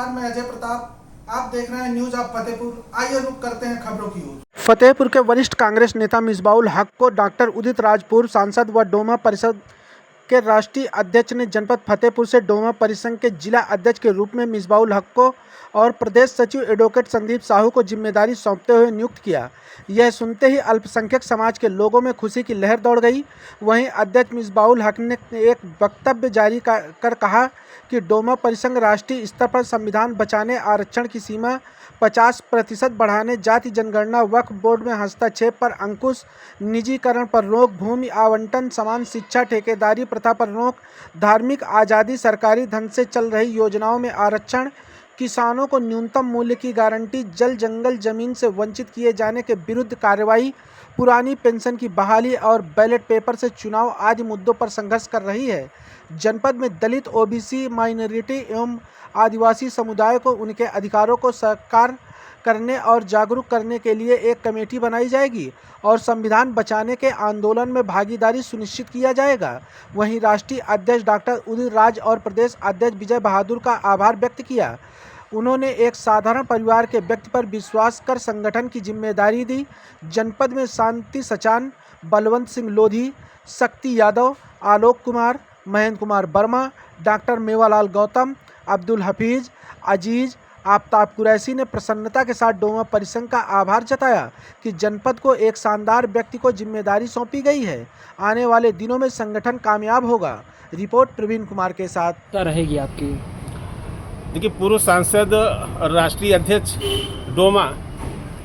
नमस्कार, मैं अजय प्रताप। आप देख रहे हैं न्यूज ऑफ फतेहपुर। आइए रुक करते हैं खबरों की ओर। फतेहपुर के वरिष्ठ कांग्रेस नेता मिसबाउल हक को डॉक्टर उदित राज पूर्व सांसद व डोमा परिषद के राष्ट्रीय अध्यक्ष ने जनपद फतेहपुर से डोमा परिसंघ के जिला अध्यक्ष के रूप में मिसबाउल हक को और प्रदेश सचिव एडवोकेट संदीप साहू को जिम्मेदारी सौंपते हुए नियुक्त किया। यह सुनते ही अल्पसंख्यक समाज के लोगों में खुशी की लहर दौड़ गई। वहीं अध्यक्ष मिसबाउल हक ने एक वक्तव्य जारी कर कहा कि डोमा परिसंघ राष्ट्रीय स्तर पर संविधान बचाने, आरक्षण की सीमा 50% बढ़ाने, जाति जनगणना, वक्फ बोर्ड में हस्तक्षेप पर अंकुश, निजीकरण पर रोक, भूमि आवंटन, समान शिक्षा, ठेकेदारी प्रथा पर रोक, धार्मिक आज़ादी, सरकारी धन से चल रही योजनाओं में आरक्षण, किसानों को न्यूनतम मूल्य की गारंटी, जल जंगल जमीन से वंचित किए जाने के विरुद्ध कार्रवाई, पुरानी पेंशन की बहाली और बैलेट पेपर से चुनाव आदि मुद्दों पर संघर्ष कर रही है। जनपद में दलित, ओबीसी, माइनॉरिटी एवं आदिवासी समुदाय को उनके अधिकारों को साकार करने और जागरूक करने के लिए एक कमेटी बनाई जाएगी और संविधान बचाने के आंदोलन में भागीदारी सुनिश्चित किया जाएगा। वहीं राष्ट्रीय अध्यक्ष डॉक्टर उदित राज और प्रदेश अध्यक्ष विजय बहादुर का आभार व्यक्त किया। उन्होंने एक साधारण परिवार के व्यक्ति पर विश्वास कर संगठन की जिम्मेदारी दी। जनपद में शांति सचान, बलवंत सिंह लोधी, शक्ति यादव, आलोक कुमार, महेंद्र कुमार वर्मा, डॉक्टर मेवालाल गौतम, अब्दुल हफीज, अजीज, आफ्ताब कुरैशी ने प्रसन्नता के साथ डोमा परिसंघ का आभार जताया कि जनपद को एक शानदार व्यक्ति को जिम्मेदारी सौंपी गई है। आने वाले दिनों में संगठन कामयाब होगा। रिपोर्ट प्रवीण कुमार के साथ। क्या रहेगी आपकी? देखिए, पूर्व सांसद और राष्ट्रीय अध्यक्ष डोमा,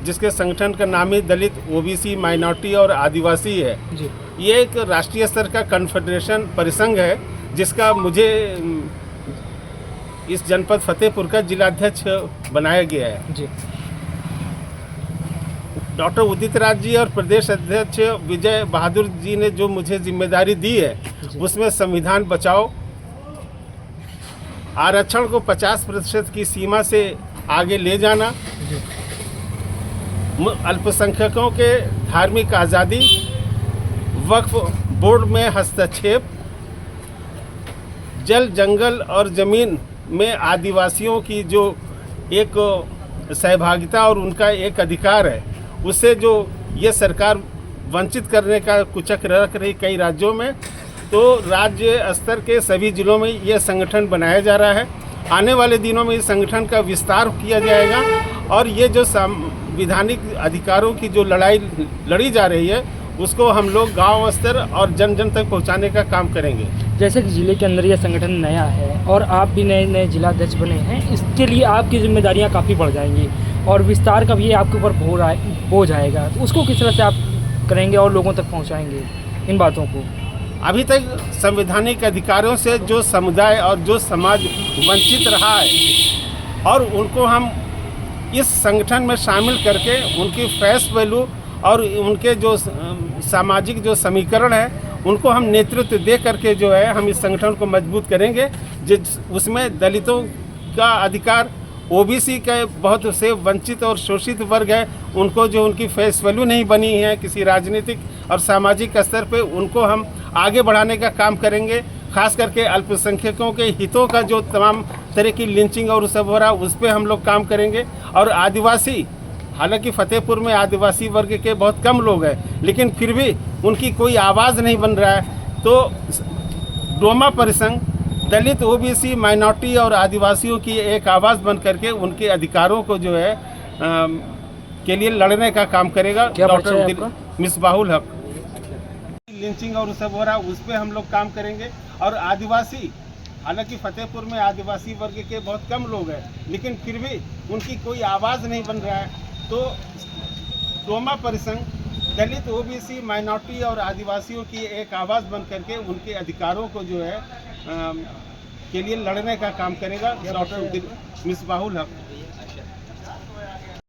जिसके संगठन का नाम ही दलित, ओबीसी, माइनॉरिटी और आदिवासी है जी। ये एक राष्ट्रीय स्तर का कन्फेडरेशन परिसंघ है, जिसका मुझे इस जनपद फतेहपुर का जिलाध्यक्ष बनाया गया है जी। डॉक्टर उदित राज जी और प्रदेश अध्यक्ष विजय बहादुर जी ने जो मुझे जिम्मेदारी दी है, उसमें संविधान बचाओ, आरक्षण को 50% की सीमा से आगे ले जाना, अल्पसंख्यकों के धार्मिक आज़ादी, वक्फ बोर्ड में हस्तक्षेप, जल जंगल और ज़मीन में आदिवासियों की जो एक सहभागिता और उनका एक अधिकार है, उससे जो ये सरकार वंचित करने का कुचक रख रही कई राज्यों में, तो राज्य स्तर के सभी जिलों में ये संगठन बनाया जा रहा है। आने वाले दिनों में इस संगठन का विस्तार किया जाएगा और ये जो संवैधानिक अधिकारों की जो लड़ाई लड़ी जा रही है, उसको हम लोग गांव स्तर और जन जन तक पहुंचाने का काम करेंगे। जैसे कि जिले के अंदर यह संगठन नया है और आप भी नए जिलाध्यक्ष बने हैं, इसके लिए आपकी जिम्मेदारियां काफ़ी बढ़ जाएंगी और विस्तार का भी आपके ऊपर बोझ आएगा, तो उसको किस तरह से आप करेंगे और लोगों तक पहुंचाएंगे इन बातों को? अभी तक संवैधानिक अधिकारों से जो समुदाय और जो समाज वंचित रहा है और उनको हम इस संगठन में शामिल करके उनकी फेस वैल्यू और उनके जो सामाजिक जो समीकरण है, उनको हम नेतृत्व दे करके जो है हम इस संगठन को मजबूत करेंगे। उसमें दलितों का अधिकार, ओबीसी के बहुत से वंचित और शोषित वर्ग है, उनको जो उनकी फेस वैल्यू नहीं बनी है किसी राजनीतिक और सामाजिक स्तर पे, उनको हम आगे बढ़ाने का काम करेंगे। खास करके अल्पसंख्यकों के हितों का जो तमाम तरह की लिंचिंग और सब हो रहा है, उस पर हम लोग काम करेंगे। और आदिवासी, हालांकि फतेहपुर में आदिवासी वर्ग के बहुत कम लोग हैं, लेकिन फिर भी उनकी कोई आवाज़ नहीं बन रहा है, तो डोमा परिसंघ दलित, ओबीसी, माइनॉरिटी और आदिवासियों की एक आवाज़ बन करके उनके अधिकारों को जो है के लिए लड़ने का काम करेगा। डॉक्टर मिसबाउल हक, लिंचिंग और सब हो रहा है, उस पर हम लोग काम करेंगे। और आदिवासी, हालांकि फतेहपुर में आदिवासी वर्ग के बहुत कम लोग हैं, लेकिन फिर भी उनकी कोई आवाज़ नहीं बन रहा है, तो डोमा परिसंघ दलित, ओबीसी, माइनॉरिटी और आदिवासियों की एक आवाज़ बन करके उनके अधिकारों को जो है के लिए लड़ने का काम करेगा। डॉक्टर मिसबाउल हक।